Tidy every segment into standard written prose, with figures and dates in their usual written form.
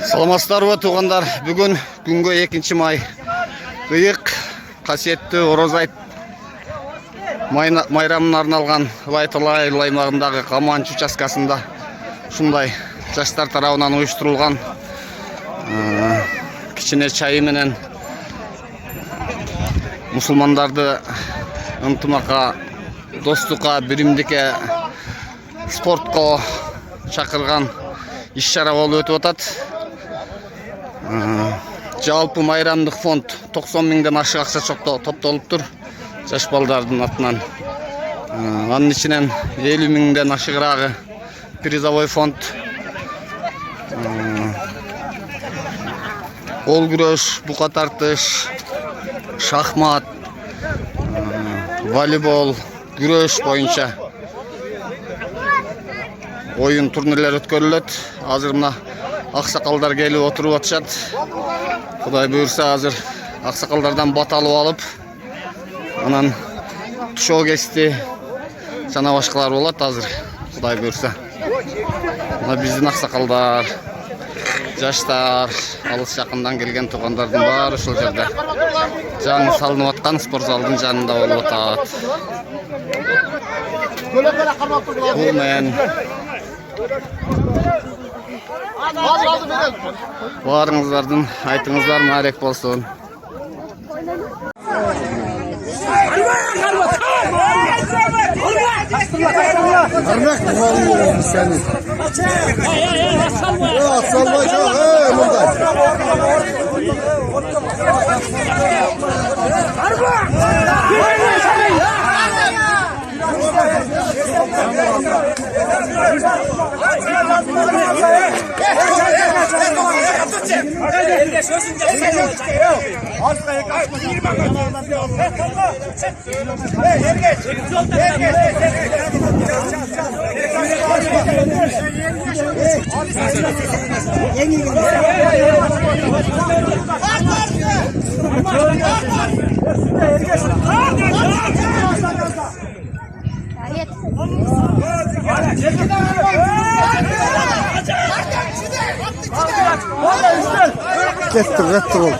Саламатсыздарбы туугандар. Бүгүн күнгө 2 май. Кыйык касиеттүү Ороз айт майрамына арналган Лайталай аймагындагы Каманч участкасында ушундай жаштар тарабынан уюштурулган кичине чайы менен мусулмандарды ынтымакка, достукка, биримдикке, спортко чакырган иш-чара болуп өтүп атат. Жалпы майрамдык фонд 90 миңден ашык акча топтолуптур жаш балдардын атынан. Анын ичинен 50 миңден ашыгыраагы призовой фонд, кол күрөш, бука тартыш, шахмат, волейбол, күрөш боюнча оюн турнирлер өткөрүлөт. Азыр мына аксакалдар келип отуруп атышат. Кудай буйрса азыр аксакалдардан бат алып алып, анан тушоо кести жана башкалар болот азыр. Кудай буйрса. Мына биздин аксакалдар, жаштар, алыс жакындан келген туугандардын баары ушул жерде жаңы салынып аткан спорт залдын жанында болуп атат. Бул менен баарыңыздардын айтыңыздар маалек болсун. Kettir ol.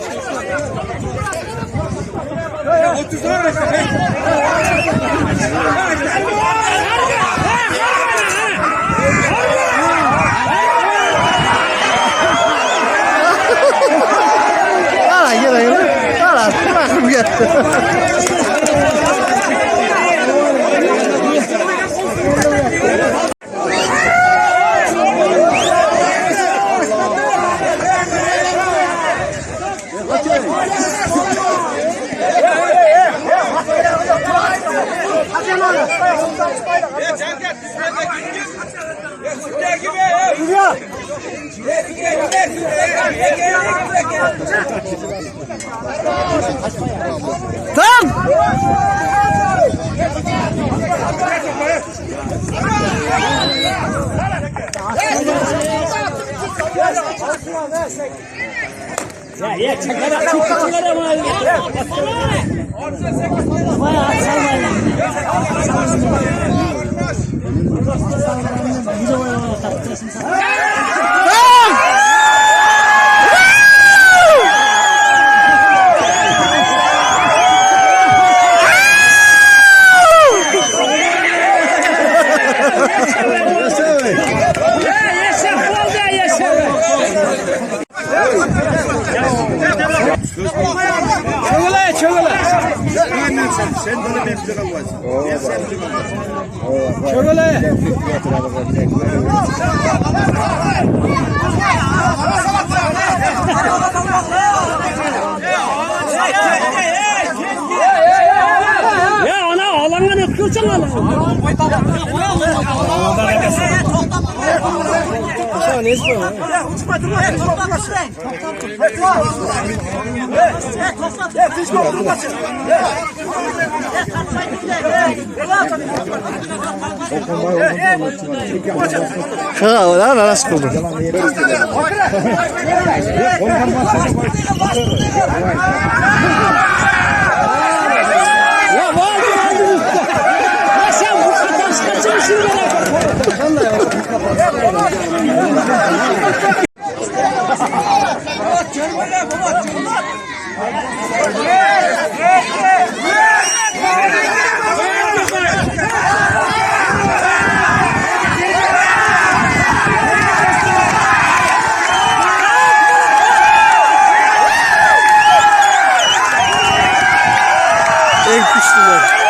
sizler.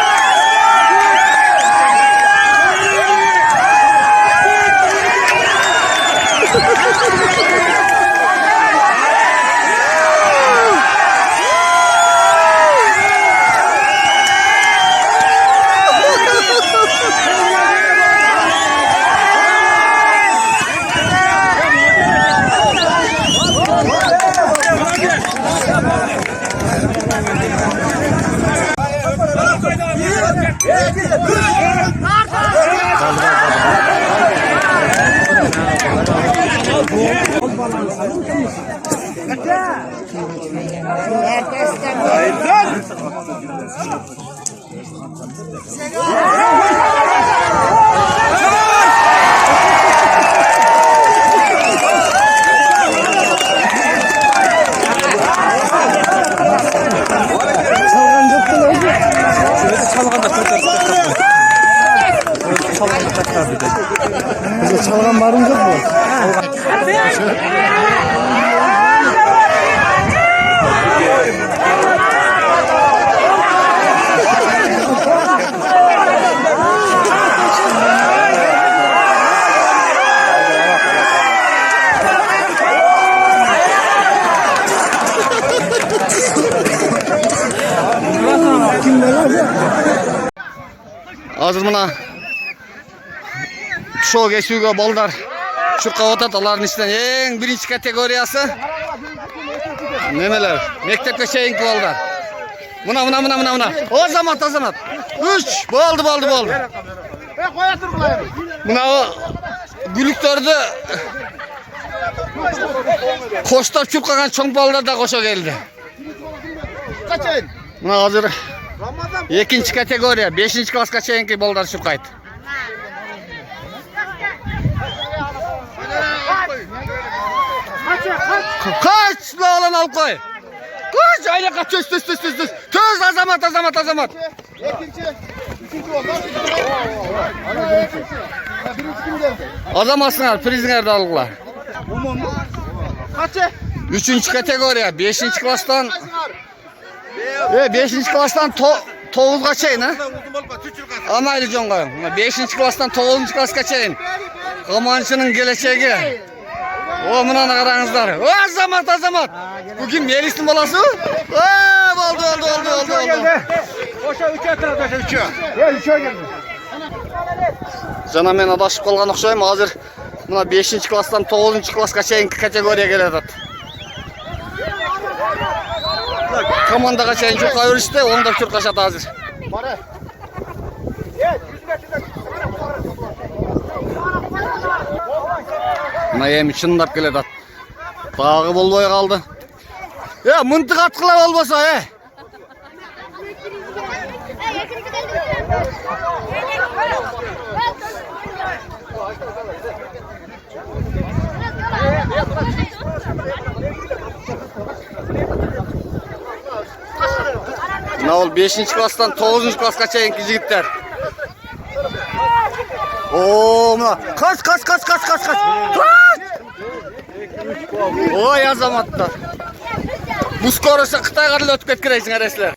Çalgan varım yok mu? Hazır mına şo geçүүгө балдар чуркап атат. Алардын ичинен эң биринчи категориясы немелер? Мектепке чейинки балдар. Мына. Азамат. 3 болду. Коя тур булай. Мына гүлүктөрдү коштоп чуркаган чоң балдар да кошо келди. Качайын. Мына азыр экинчи категория 5 класска чейинки балдар чуркайт. Kaç lan al koy. Kaç aylık töz. Töz Azamат. İkinci oldu. Birinci kimde? Azamatsınlar prizinerde alırlar. Kaçı? 3. kategoriya 5. klastan 5. klastan 9'ga çeyin ha. Anaylı jonga. 5. klastan 9. klaska çeyin. Kamançının geleceği. O mına qarаңыздар. Azamat. Bugün Melis'in balası. Oldu. Oşa 3'e oturdu, 3'e. Ya 3'e geldi. Жана мен адашып калган окшойм. Азыр мына 5 класстан 9 класска чейинки категория келет атат. Командага чейин чурка беришти, оңдоп чуркашат азыр. Бара. Мына эми чындап келет ат. Дагы болбой калды. Мынтык аткыла болбосо, Mına ol 5. klasstan 9. klasska çeyinki jigitler. Mına kaç. Oy Azamatlar. Bu skorosa Xitayga эле өтүп кеткирейсиңер эслер.